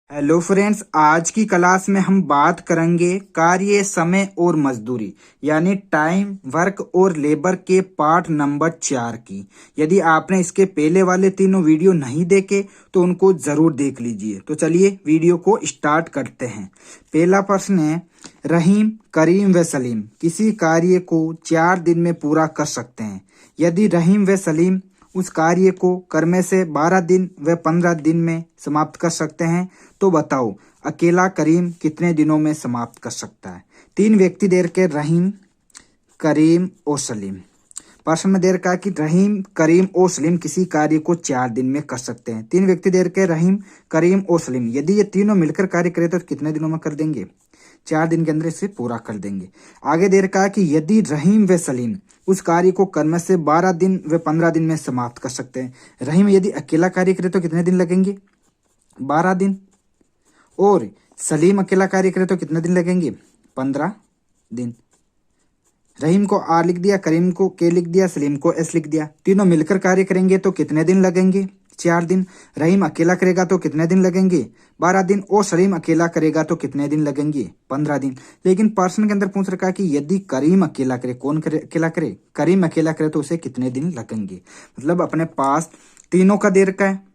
Hello friends, आज की class में हम बात करेंगे कार्य, समय और मजदूरी यानी टाइम, वर्क और लेबर के पार्ट नंबर 4 की। यदि आपने इसके पहले वाले तीनों वीडियो नहीं देखे तो उनको जरूर देख लीजिए। तो चलिए वीडियो को स्टार्ट करते हैं। पहला प्रश्न है, रहीम, करीम व सलीम किसी कार्य को 4 दिन में पूरा कर सकते हैं। यदि रहीम व सलीम उस कार्य को करने से 12 दिन व 15 दिन में समाप्त कर सकते हैं तो बताओ अकेला करीम कितने दिनों में समाप्त कर सकता है। 3 व्यक्ति दे रखे रहीम, करीम और सलीम। प्रश्न में दे रखा है कि रहीम, करीम और सलीम किसी कार्य को 4 दिन में कर सकते हैं। 3 व्यक्ति दे रखे रहीम, करीम और सलीम। यदि ये तीनों मिलकर कार्य करें तो कितने दिनों में कर देंगे? 4 दिन के अंदर इसे पूरा कर देंगे। आगे दे रखा है कि यदि रहीम व सलीम उस कार्य को करने से 12 दिन व 15 दिन में समाप्त कर सकते हैं। रहीम यदि अकेला कार्य करे तो कितने दिन लगेंगे? 12 दिन। और सलीम अकेला कार्य करे तो कितने दिन लगेंगे? 15 दिन। रहीम को आर लिख दिया, करीम को के लिख दिया, सलीम को एस लिख दिया। तीनों मिलकर कार्य करेंगे तो कितने दिन लगेंगे? 4 दिन। रहीम अकेला करेगा तो कितने दिन लगेंगे? 12 दिन। और सलीम अकेला करेगा तो कितने दिन लगेंगे? 15 दिन। लेकिन प्रश्न के अंदर पूछ रखा है कि यदि करीम अकेला करे, कौन करे अकेला करे? करीम अकेला करे तो उसे कितने दिन लगेंगे? मतलब अपने पास तीनों का दे रखा है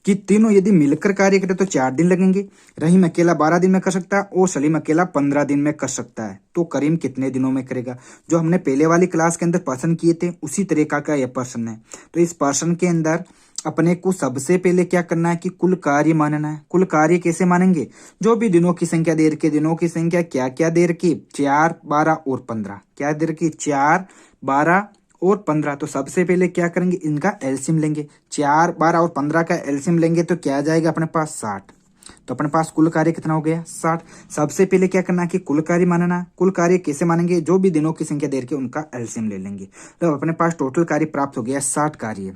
कि तीनों यदि मिलकर कार्य करें तो 4 दिन लगेंगे। रहीम अकेला 12 दिन में कर सकता है और सलीम अकेला 15 दिन में कर सकता है। तो करीम कितने दिनों में करेगा? जो हमने पहले वाली क्लास के अंदर प्रश्न किए थे उसी तरीका का यह प्रश्न है। तो इस प्रश्न के अंदर अपने को सबसे पहले क्या करना है कि कुल कार्य मानना है। कुल कार्य कैसे मानेंगे? जो भी दिनों की संख्या दे रखी, दिनों की संख्या क्या क्या दे रखी? 4, 12 और 15। क्या दे रखी? 4, 12 और 15। तो सबसे पहले क्या करेंगे? इनका एलसीएम लेंगे। 4, 12 और 15 का एलसीएम लेंगे तो क्या आ जाएगा अपने पास? 60। तो अपने पास कुल कार्य कितना हो गया? 60। सबसे पहले क्या करना है कि कुल कार्य मानना। कुल कार्य कैसे मानेंगे? जो भी दिनों की संख्या दे रखी उनका एलसीएम ले लेंगे। तो अपने पास टोटल कार्य प्राप्त हो गया 60 कार्य।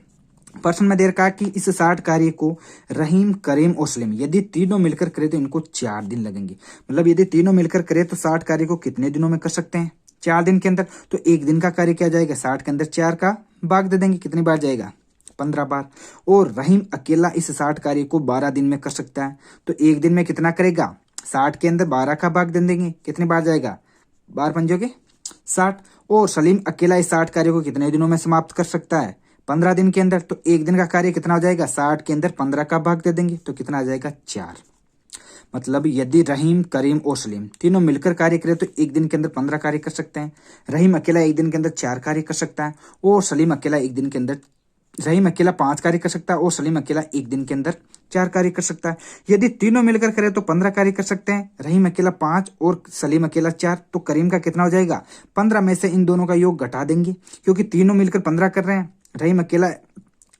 प्रश्न में दे रखा है कि इस 60 कार्य को रहीम, करीम और सलीम यदि तीनों मिलकर करे तो इनको 4 दिन लगेंगे। मतलब यदि तीनों मिलकर करे तो 60 कार्य को कितने दिनों में कर सकते हैं? 4 दिन के अंदर। तो एक दिन का कार्य क्या जाएगा? 60 के अंदर 4 का भाग दे देंगे। कितनी बार जाएगा? 15 बार। और रहीम अकेला इस 60 कार्य को 12 दिन में कर सकता है। तो एक दिन में कितना करेगा? 60 के अंदर 12 का भाग दे देंगे। कितनी बार जाएगा? बार पंजोगे 60। और सलीम अकेला इस 60 कार्य को कितने दिनों में समाप्त कर सकता है? 15 दिन के अंदर। तो एक दिन का कार्य कितना हो जाएगा? 60 के अंदर 15 का भाग दे देंगे तो कितना आ जाएगा? 4। मतलब यदि रहीम, करीम और सलीम तीनों मिलकर कार्य करें तो एक दिन के अंदर 15 कार्य कर सकते हैं। रहीम अकेला एक दिन के अंदर 4 कार्य कर सकता है और सलीम अकेला एक दिन के अंदर रहीम अकेला 5 कार्य कर सकता है और सलीम अकेला एक दिन के अंदर 4 कार्य कर सकता है। यदि तीनों मिलकर करें तो 15 कार्य कर सकते हैं। रहीम अकेला 5 और सलीम अकेला 4। तो करीम का कितना हो जाएगा? 15 में से इन दोनों का योग घटा देंगे क्योंकि तीनों मिलकर 15 कर रहे हैं। रहीम अकेला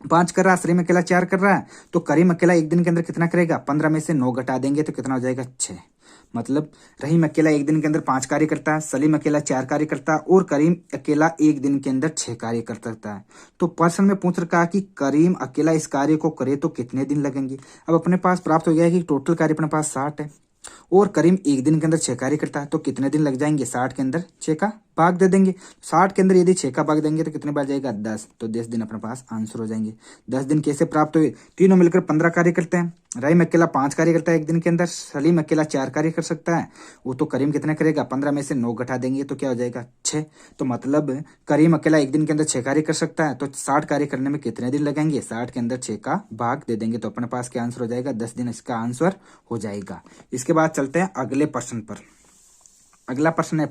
5 कर रहा है, सलीम अकेला 4 कर रहा है। तो करीम अकेला एक दिन के अंदर कितना करेगा? 15 में से 9 घटा देंगे तो कितना हो जाएगा? 6। मतलब रहीम अकेला एक दिन के अंदर 5 कार्य करता है, सलीम अकेला 4 कार्य करता है और करीम अकेला एक दिन के अंदर 6 कार्य कर सकता है। तो प्रश्न में पूछ रखा है कि करीम अकेला इस कार्य को करे तो कितने दिन लगेंगे। अब अपने पास प्राप्त हो गया है कि टोटल कार्य अपने पास 60 है और करीम एक दिन के अंदर 6 कार्य करता है। तो कितने दिन लग जाएंगे? 60 के अंदर 6 का भाग दे देंगे। 60 के अंदर यदि 6 का भाग देंगे तो कितने बार जाएगा? 10। तो 10 दिन अपने पास आंसर हो जाएंगे। 10 दिन कैसे प्राप्त हुए? तीनों मिलकर 15 कार्य करते हैं। रहीम अकेला 5 कार्य करता है एक दिन के अंदर, सलीम अकेला 4 कार्य कर सकता है। वो तो करीम कितना करेगा? 15 में से 9 घटा देंगे तो क्या हो जाएगा? 6। तो मतलब करीम अकेला एक दिन के अंदर 6 कार्य कर सकता है। तो 60 कार्य करने में कितने दिन लगेंगे? 60 के अंदर 6 का भाग दे देंगे तो अपने पास क्या आंसर हो जाएगा? 10 दिन इसका आंसर हो जाएगा। इसके बाद चलते हैं अगले प्रश्न पर। अगला प्रश्न है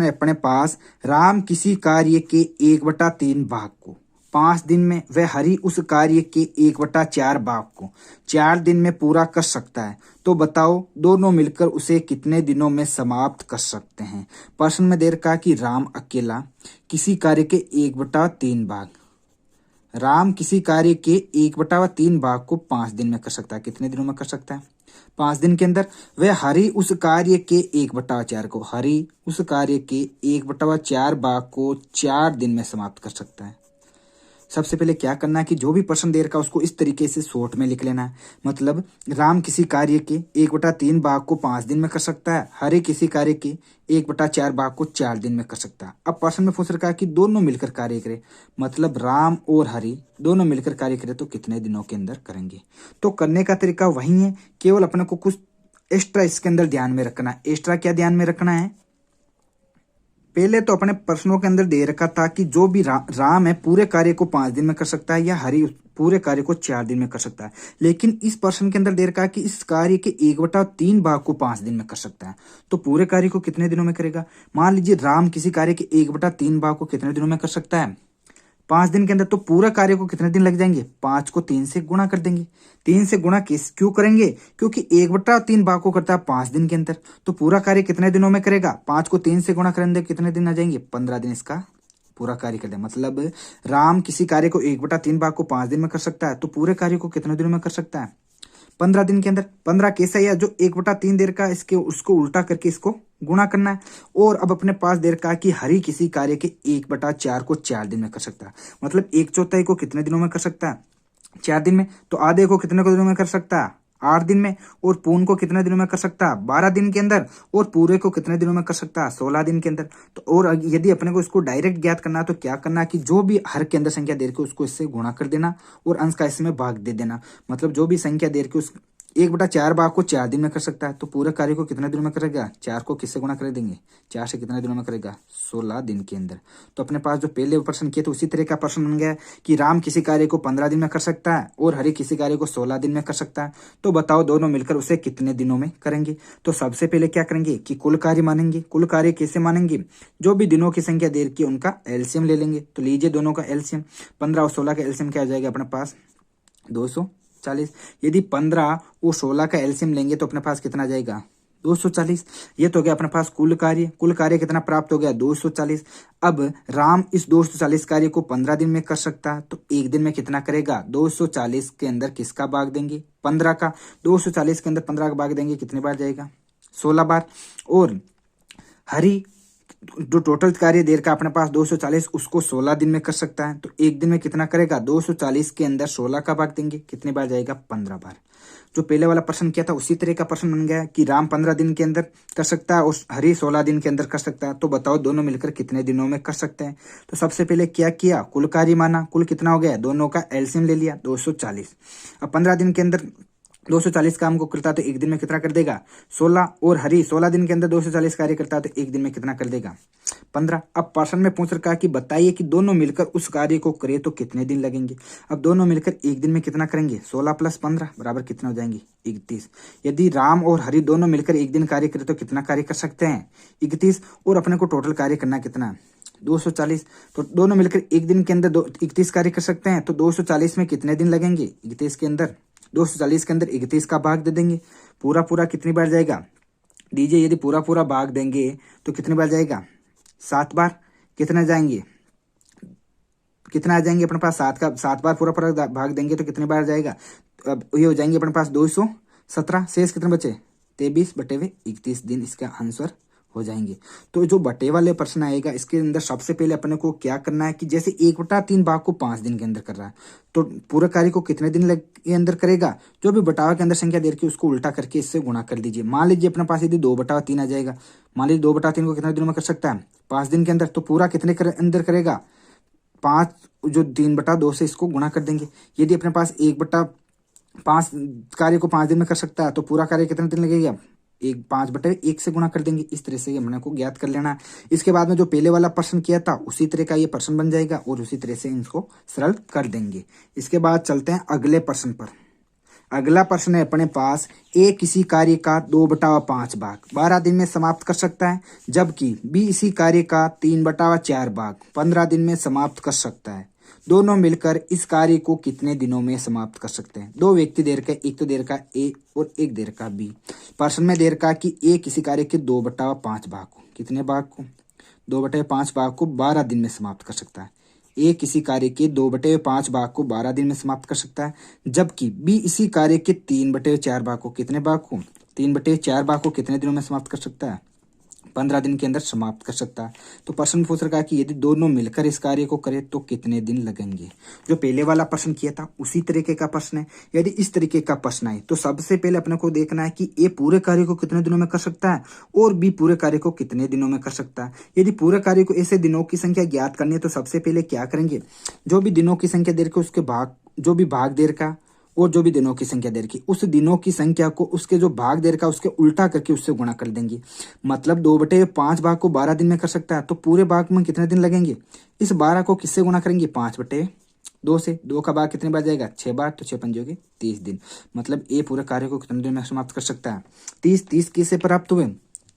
अपने पास राम किसी कार्य के 1/3 भाग को 5 दिन में व हरि उस कार्य के 1/4 भाग को 4 दिन में पूरा कर सकता है। तो बताओ दोनों मिलकर उसे कितने दिनों में समाप्त कर सकते हैं। प्रश्न में दे रखा कि राम अकेला किसी कार्य के 1/3 भाग, राम किसी कार्य के 1/3 भाग को 5 दिन में कर सकता है। कितने दिनों में कर सकता है? 5 दिन के अंदर। वह हरि उस कार्य के 1/4 को, हरि उस कार्य के 1/4 भाग को 4 दिन में समाप्त कर सकता है। सबसे पहले क्या करना है कि जो भी प्रश्न दे रखा है उसको इस तरीके से शॉर्ट में लिख लेना है। मतलब राम किसी कार्य के 1/3 भाग को 5 दिन में कर सकता है, हरि किसी कार्य के 1/4 भाग को 4 दिन में कर सकता है। अब प्रश्न में पूछ रखा है कि दोनों मिलकर कार्य करें, मतलब राम और हरि दोनों मिलकर कार्य करें तो कितने दिनों के अंदर करेंगे। तो करने का तरीका वही है, केवल अपने को कुछ एक्स्ट्रा इसके अंदर ध्यान में रखना है। एक्स्ट्रा क्या ध्यान में रखना है, पहले तो अपने प्रश्नों के अंदर दे रखा था कि जो भी राम है पूरे कार्य को 5 दिन में कर सकता है या हरि पूरे कार्य को 4 दिन में कर सकता है। लेकिन इस प्रश्न के अंदर दे रखा है कि इस कार्य के 1/3 भाग को 5 दिन में कर सकता है, तो पूरे कार्य को कितने दिनों में करेगा। मान लीजिए राम किसी कार्य के 1/3 भाग को कितने दिनों में कर सकता है, 5 दिन के अंदर। तो पूरा कार्य को कितने दिन लग जाएंगे, 5 को 3 से गुणा कर देंगे। 3 से गुणा क्यों करेंगे, क्योंकि 1/3 भाग को करता है 5 दिन के अंदर। तो पूरा कार्य कितने दिनों में करेगा, 5 को 3 से गुणा करेंगे कितने दिन आ जाएंगे, 15 दिन इसका पूरा कार्य कर दे। मतलब राम किसी कार्य को 1/3 भाग को 5 दिन में कर सकता है, तो पूरे कार्य को कितने दिनों में कर सकता है, 15 दिन के अंदर। 15 कैसा है, जो 1/3 दे रखा है इसके उसको उल्टा करके इसको गुणा करना है। और अब अपने पास दे रखा है कि हरि किसी कार्य के 1/4 को 4 दिन में कर सकता है, मतलब 1/4 को कितने दिनों में कर सकता है, 4 दिन में। तो आधे को कितने दिनों में कर सकता है, 8 दिन में। और पूर्ण को कितने दिनों में कर सकता है, 12 दिन के अंदर। और पूरे को कितने दिनों में कर सकता है, 16 दिन के अंदर। तो और यदि अपने को इसको डायरेक्ट ज्ञात करना है तो क्या करना है कि जो भी हर के अंदर संख्या दे रखी उसको इससे गुणा कर देना और अंश का इसमें भाग दे देना। मतलब जो भी संख्या दे रखी उस 1/4 भाग को 4 दिन में कर सकता है, तो पूरे कार्य को कितने दिनों में करेगा, 4 को किससे गुणा कर देंगे, 4 से कितने दिनों में करेगा, 16 दिन के अंदर। तो अपने पास जो पहले प्रश्न किए तो उसी तरह का प्रश्न बन गया कि राम किसी कार्य को 15 दिन में कर सकता है और हरि किसी कार्य को 16 दिन में कर सकता है। तो बताओ दोनों मिलकर उसे कितने दिनों में करेंगे। तो सबसे पहले क्या करेंगे कि कुल कार्य मानेंगे। कुल कार्य कैसे मानेंगे, जो भी दिनों की संख्या दे रखी है उनका एलसीएम ले लेंगे। तो लीजिए दोनों का एलसीएम, 15 और 16 का एलसीएम क्या आ जाएगा अपने पास, 240। यदि 15 और 16 का एलसीएम लेंगे तो अपने पास कितना जाएगा, 240। ये तो हो गया अपने पास कुल कार्य। कुल कार्य कितना प्राप्त हो गया, 240। अब राम इस 240 कार्य को 15 दिन में कर सकता है, तो एक दिन में कितना करेगा, 240 के अंदर किसका भाग देंगे, 15 का। 240 के अंदर 15 का भाग देंगे कितने बार जाएगा, 16 बार। और हरि जो टोटल कार्य देर का अपने पास 240 उसको 16 दिन में कर सकता है, तो एक दिन में कितना करेगा, 240 के अंदर 16 का भाग देंगे कितने बार जाएगा, 15 बार। जो पहले वाला प्रश्न किया था उसी तरह का प्रश्न बन गया कि राम 15 दिन के अंदर कर सकता है और हरि 16 दिन के अंदर कर सकता है। तो बताओ दोनों मिलकर कितने दिनों में कर सकते हैं। तो सबसे पहले क्या किया, कुल कार्य माना। कुल कितना हो गया, दोनों का एलसीएम ले लिया 240। अब 15 दिन के अंदर 240 काम को करता है तो एक दिन में कितना कर देगा, 16। और हरि 16 दिन के अंदर 240 कार्य करता है तो एक दिन में कितना कर देगा, 15। अब प्रश्न में पूछ रखा है कि बताइए कि दोनों मिलकर उस कार्य को करे तो कितने दिन लगेंगे। अब दोनों मिलकर एक दिन में कितना करेंगे, 16 + 15 बराबर कितना हो जाएंगे, 31। यदि राम और हरि दोनों मिलकर एक दिन कार्य करे तो कितना कार्य कर सकते हैं, 31। और अपने को टोटल कार्य करना कितना, 240। तो दोनों मिलकर एक दिन के अंदर 31 कार्य कर सकते हैं, तो 240 में कितने दिन लगेंगे, 31 के अंदर 240 के अंदर 31 का भाग दे देंगे। पूरा पूरा कितनी बार जाएगा, दीजिए यदि पूरा पूरा भाग देंगे तो कितनी बार जाएगा, 7 बार। कितना जाएंगे, कितना आ जाएंगे अपने पास, 7 बार पूरा पूरा भाग देंगे तो कितनी बार जाएगा, अब ये हो जाएंगे अपने पास 217। शेष कितने बचे, 23/31 दिन इसका आंसर हो जाएंगे। तो जो बटे वाले प्रश्न आएगा इसके अंदर सबसे पहले अपने को क्या करना है कि जैसे 1/3 भाग को 5 दिन के अंदर कर रहा है तो पूरे कार्य को कितने दिन के अंदर करेगा, जो भी बटाव के अंदर संख्या दे रखी है उसको उल्टा करके इससे गुणा कर दीजिए। मान लीजिए अपने पास यदि 2/3 आ जाएगा, मान लीजिए 2/3 को कितने दिनों में कर सकता है, 5 दिन के अंदर। तो पूरा कितने अंदर करेगा, 5, जो 3/2 से इसको गुणा कर देंगे। यदि अपने पास 1/5 कार्य को 5 दिन में कर सकता है तो पूरा कार्य कितने दिन लगेगा, 5/1 से गुणा कर देंगे। इस तरह से हमने को ज्ञात कर लेना। इसके बाद में जो पहले वाला प्रश्न किया था उसी तरह का ये प्रश्न बन जाएगा और उसी तरह से इनको सरल कर देंगे। इसके बाद चलते हैं अगले प्रश्न पर। अगला प्रश्न है अपने पास, ए किसी कार्य का 2/5 भाग 12 दिन में समाप्त कर सकता है, जबकि बी इसी कार्य का 3/4 भाग 15 दिन में समाप्त कर सकता है। दोनों मिलकर इस कार्य को कितने दिनों में समाप्त कर सकते हैं। दो व्यक्ति दे रखा है, एक तो दे रखा ए और एक दे रखा बी। प्रश्न में दे रखा कि ए किसी कार्य के 2/5 भाग को, कितने भाग को, 2/5 भाग को 12 दिन में समाप्त कर सकता है। ए किसी कार्य के 2/5 भाग को 12 दिन में समाप्त कर सकता है, जबकि बी इसी कार्य के 3/4 भाग को, कितने भाग को, 3/4 भाग को कितने दिनों में समाप्त कर सकता है, 15 दिन के अंदर समाप्त कर सकता है। तो प्रश्न पूछ रखा है कि यदि दोनों मिलकर इस कार्य को करें तो कितने दिन लगेंगे। जो पहले वाला प्रश्न किया था उसी तरीके का प्रश्न है। यदि इस तरीके का प्रश्न है तो सबसे पहले अपने को देखना है कि ए पूरे कार्य को कितने दिनों में कर सकता है और बी पूरे कार्य को कितने दिनों में कर सकता है। यदि पूरे कार्य को ऐसे दिनों की संख्या ज्ञात करनी है तो सबसे पहले क्या करेंगे, जो भी दिनों की संख्या दे रखी है उसके भाग, जो भी भाग दे रखा और जो भी दिनों की संख्या दे रखी उस दिनों की संख्या को उसके जो भाग दे रखा उसके उल्टा करके उससे गुणा कर देंगे। मतलब 2/5 भाग को 12 दिन में कर सकता है तो पूरे भाग में कितने दिन लगेंगे। इस 12 को किससे गुणा करेंगे, 5/2 से। 2 का भाग कितने बार जाएगा, 6 बार, तो 6 पंजे हो गए 30 दिन। मतलब ये पूरे कार्य को कितने दिन में समाप्त कर सकता है। 30 किससे प्राप्त हुए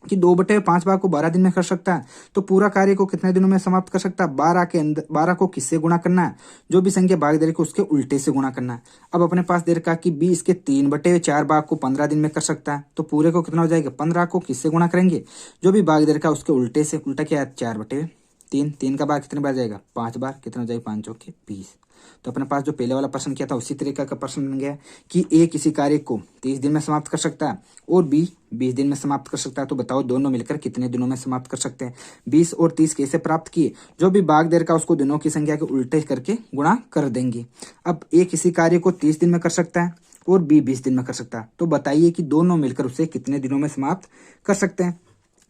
कि 2/5 भाग को 12 दिन में कर सकता है तो पूरा कार्य को कितने दिनों में समाप्त कर सकता है। 12 के अंदर 12 को किससे गुणा करना है, जो भी संख्या भाग दे रही है उसके उल्टे से गुणा करना है। अब अपने पास दे रखा कि 20 के 3/4 भाग को 15 दिन में कर सकता है तो पूरे को कितना हो जाएगा, 15 को किससे गुणा करेंगे, जो भी भाग दे रखा उसके उल्टे से। उल्टा क्या है, 4/3। 3 का भाग कितने बार जाएगा, 5 बार, कितना हो जाएगा, 5 चौके 20। तो अपने पास जो पहले वाला प्रश्न किया था उसी तरीके का प्रश्न बन गया कि ए किसी कार्य को 30 दिन में समाप्त कर सकता है और बी 20 दिन में समाप्त कर सकता है। तो बताओ दोनों मिलकर कितने दिनों में समाप्त कर सकते हैं। 20 और 30 कैसे प्राप्त किए, जो भी भाग दे रखा उसको दिनों की संख्या के उल्टे करके गुणा कर देंगे। अब ए किसी कार्य को 30 दिन में कर सकता है और बी 20 दिन में कर सकता है तो बताइए कि दोनों मिलकर उसे कितने दिनों में समाप्त कर सकते हैं।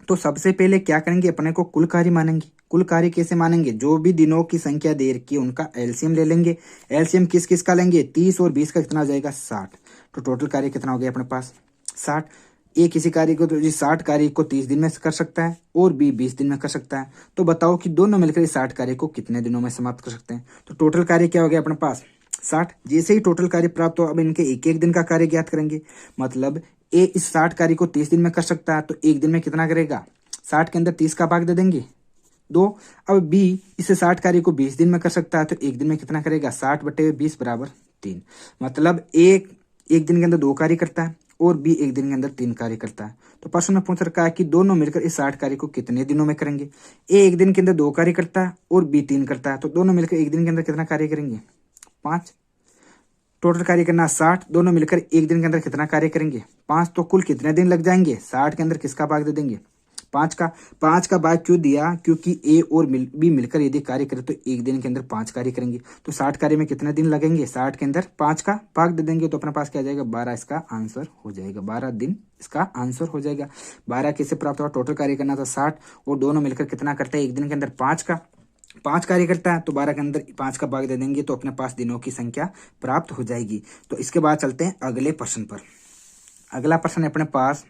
तो सबसे पहले क्या करेंगे, अपने को कुल कार्य मानेंगे। कुल कार्य कैसे मानेंगे, जो भी दिनों की संख्या दे रखी है उनका एलसीएम ले लेंगे। एलसीएम किस किस का लेंगे, 30 और 20 का कितना हो जाएगा, 60। तो टोटल कार्य कितना हो गया अपने पास, 60। ए किसी कार्य को तो 60 कार्य को 30 दिन में कर सकता है और बी 20 दिन में कर सकता है। तो बताओ कि दोनों मिलकर इस 60 कार्य को कितने दिनों में समाप्त कर सकते हैं। तो टोटल कार्य क्या हो गया अपने पास, 60। जैसे ही टोटल कार्य प्राप्त हो अब इनके एक एक दिन का कार्य ज्ञात करेंगे। मतलब ए इस 60 कार्य को 30 दिन में कर सकता है तो एक दिन में कितना करेगा, 60 के अंदर 30 का भाग दे देंगे 2। अब बी इसे 60 कार्य को 20 दिन में कर सकता है तो एक दिन में कितना करेगा, 60/20 बराबर 3। मतलब एक दिन के अंदर 2 कार्य करता है और बी एक दिन के अंदर 3 कार्य करता है। तो प्रश्न में पूछ रखा है कि दोनों मिलकर इस 60 कार्य को कितने दिनों में करेंगे। ए एक दिन के अंदर 2 कार्य करता है और बी 3 करता है तो दोनों मिलकर एक दिन के अंदर कितना कार्य करेंगे, 5। टोटल कार्य करना 60, दोनों मिलकर एक दिन के अंदर कितना कार्य करेंगे, 5। तो कुल कितने दिन लग जाएंगे, 60 के अंदर किसका भाग दे देंगे, 5 का। 5 का भाग क्यों दिया, क्योंकि ए और बी मिलकर यदि कार्य करें तो एक दिन के अंदर 5 कार्य करेंगे। तो 60 कार्य में कितने दिन लगेंगे, 60 के अंदर 5 का भाग दे देंगे तो अपने पास क्या आ जाएगा, 12 इसका आंसर हो जाएगा। 12 दिन इसका आंसर हो जाएगा। 12 कैसे प्राप्त हुआ, टोटल कार्य करना था 60 और दोनों मिलकर कितना करते हैं, एक दिन के अंदर 5 कार्य करता है तो 12 के अंदर 5 का भाग दे देंगे तो अपने पास दिनों की संख्या प्राप्त हो जाएगी। तो इसके बाद चलते हैं अगले प्रश्न पर। अगला प्रश्न है अपने पास,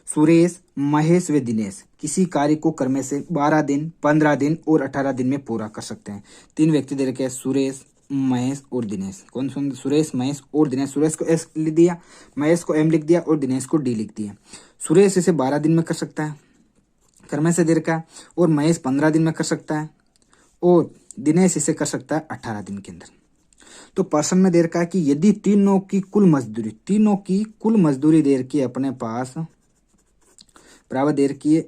सुरेश, महेश व दिनेश किसी कार्य को करने से 12 दिन, 15 दिन और 18 दिन में पूरा कर सकते हैं। 3 व्यक्ति दे रखे हैं, सुरेश, महेश और दिनेश। कौन कौन, सुरेश, महेश और दिनेश। सुरेश को एस लिख दिया, महेश को एम लिख दिया और दिनेश को डी लिख दिया। सुरेश इसे 12 दिन में कर सकता है, करने से दे रखा है, और महेश 15 दिन में कर सकता है और दिनेश इसे कर सकता है 18 दिन के अंदर। तो प्रश्न में दे रखा है कि यदि तीनों की कुल मजदूरी दे रखी है अपने पास बराबर दे रखी है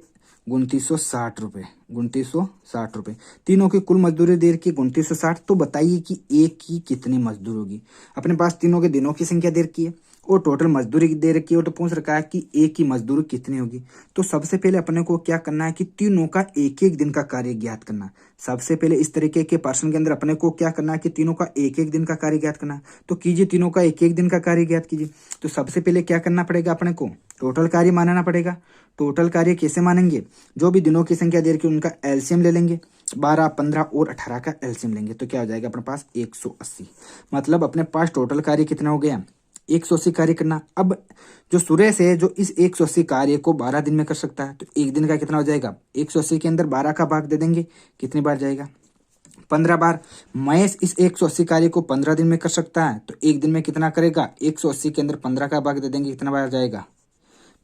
2960 रुपये। 2960 रुपये तीनों की कुल मजदूरी दे रखी है 2960। तो बताइए कि एक की कितनी मजदूर होगी। अपने पास तीनों के दिनों की संख्या दे रखी है और टोटल मजदूरी दे रखी है तो पूछ रखा है कि एक की मजदूरी कितनी होगी। तो सबसे पहले अपने को क्या करना है कि तीनों का एक एक दिन का कार्य ज्ञात करना। सबसे पहले इस तरीके के प्रश्न के अंदर अपने को क्या करना है कि तीनों का एक एक दिन का कार्य ज्ञात करना है। तो कीजिए, तीनों का एक एक दिन का कार्य ज्ञात कीजिए। तो सबसे पहले क्या करना पड़ेगा, अपने को टोटल कार्य मानना पड़ेगा। टोटल कार्य कैसे मानेंगे, जो भी दिनों की संख्या दे रखी है उनका एलसीएम ले लेंगे। 12, 15 और 18 का एलसीएम लेंगे तो क्या हो जाएगा अपने पास 180। मतलब अपने पास टोटल कार्य कितना हो गया, 180 कार्य करना। अब जो सुरेश है जो इस 180 कार्य को 12 दिन में कर सकता है तो एक दिन का कितना हो जाएगा, 180 के अंदर 12 का भाग दे देंगे, कितनी बार जाएगा, 15 बार। महेश इस 180 कार्य को 15 दिन में कर सकता है तो एक दिन में कितना करेगा, 180 के अंदर 15 का भाग दे देंगे, कितना बार जाएगा,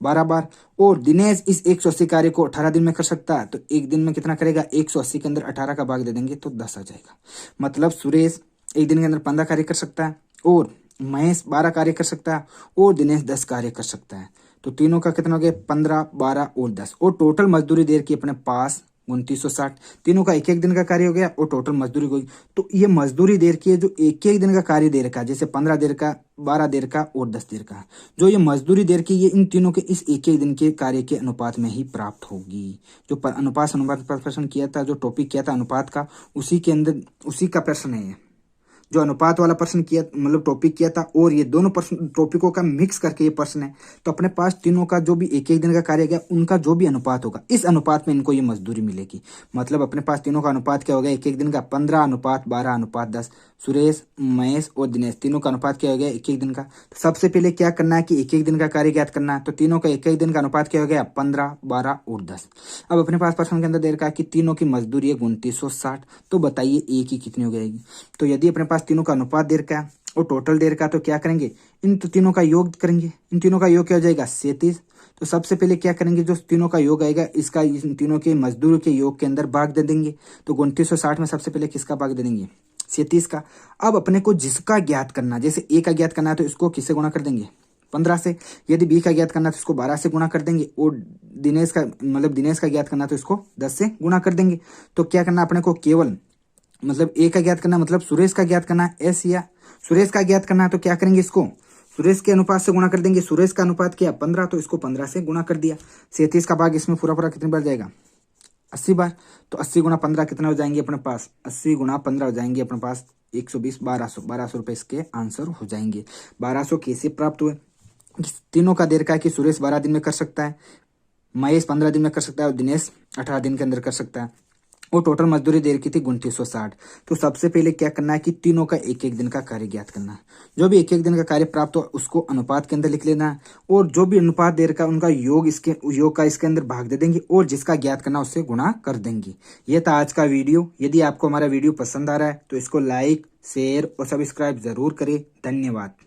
12 बार। और दिनेश इस 180 कार्य को 18 दिन में कर सकता है तो एक दिन में कितना करेगा, 180 के अंदर 18 का भाग दे देंगे तो 10 आ जाएगा। मतलब सुरेश एक दिन के अंदर 15 कार्य कर सकता है और महेश 12 कार्य कर सकता है और दिनेश 10 कार्य कर सकता है। तो तीनों का कितना हो गया, 15, 12 और 10। और टोटल मजदूरी दे रखी अपने पास 2960। तीनों का एक एक दिन का कार्य हो गया और टोटल मजदूरी होगी। तो ये मजदूरी देर की है जो एक एक दिन का कार्य दे रखा है, जैसे 15 देर का, 12 देर का और 10 देर का। जो ये मजदूरी देर की ये इन तीनों के इस एक एक दिन के कार्य के अनुपात में ही प्राप्त होगी। जो अनुपात पर प्रश्न किया था, जो टॉपिक किया था अनुपात का, उसी के अंदर उसी का प्रश्न है ये। जो अनुपात वाला प्रश्न किया, मतलब टॉपिक किया था, और ये दोनों प्रश्न टॉपिकों का मिक्स करके ये प्रश्न है। तो अपने पास तीनों का जो भी एक एक दिन का कार्य गया, उनका जो भी अनुपात होगा, इस अनुपात में इनको ये मजदूरी मिलेगी। मतलब अपने पास तीनों का अनुपात क्या हो गया, एक एक दिन का 15:12:10। सुरेश, महेश और दिनेश तीनों का अनुपात क्या हो गया, एक एक दिन का। तो सबसे पहले क्या करना है कि एक एक दिन का कार्य ज्ञात करना है। तो तीनों का एक एक दिन का अनुपात क्या हो गया, 15, 12 और 10। अब अपने पास प्रश्न के अंदर दे रखा है कि तीनों की मजदूरी है 2960। तो बताइए ए की कितनी हो जाएगी। तो यदि अपने पास तीनों का अनुपात दे रखा है और टोटल दे रखा है, तो क्या करेंगे, इन तीनों का योग करेंगे। इन तीनों का योग क्या हो जाएगा, 37। तो सबसे पहले क्या करेंगे, जो तीनों का योग आएगा इसका इन तीनों के मजदूर के योग के अंदर भाग दे देंगे। तो 2960 में सबसे पहले किसका भाग दे देंगे, 37 का। अब अपने को जिसका ज्ञात करना, जैसे ए का ज्ञात करना है तो इसको किससे गुणा कर देंगे, 15 से। यदि बी का ज्ञात करना है तो इसको 12 से गुणा कर देंगे। और दिनेश का, मतलब दिनेश का ज्ञात करना है तो इसको 10 से गुणा कर देंगे। तो क्या करना अपने को, केवल मतलब ए का ज्ञात करना, मतलब सुरेश का ज्ञात करना है एस, या सुरेश का ज्ञात करना है तो क्या करेंगे, इसको सुरेश के अनुपात से गुणा कर देंगे। सुरेश का अनुपात क्या, 15, तो इसको 15 से गुणा कर दिया। 37 का भाग इसमें पूरा पूरा कितनी बार जाएगा, 80 बार। तो 80 गुणा 15 कितना हो जाएंगे अपने पास, 80 गुणा 15 हो जाएंगे अपने पास 120, 1200 रुपए इसके आंसर हो जाएंगे। 1200 कैसे प्राप्त हुए, तीनों का देर का है कि सुरेश 12 दिन में कर सकता है, महेश 15 दिन में कर सकता है और दिनेश 18 दिन के अंदर कर सकता है। और टोटल मजदूरी देर की थी 2960। तो सबसे पहले क्या करना है कि तीनों का एक एक दिन का कार्य ज्ञात करना है। जो भी एक एक दिन का कार्य प्राप्त हो उसको अनुपात के अंदर लिख लेना है, और जो भी अनुपात देर का उनका योग का इसके अंदर भाग दे देंगे, और जिसका ज्ञात करना उससे गुणा कर देंगे। ये था आज का वीडियो। यदि आपको हमारा वीडियो पसंद आ रहा है तो इसको लाइक, शेयर और सब्सक्राइब जरूर करें। धन्यवाद।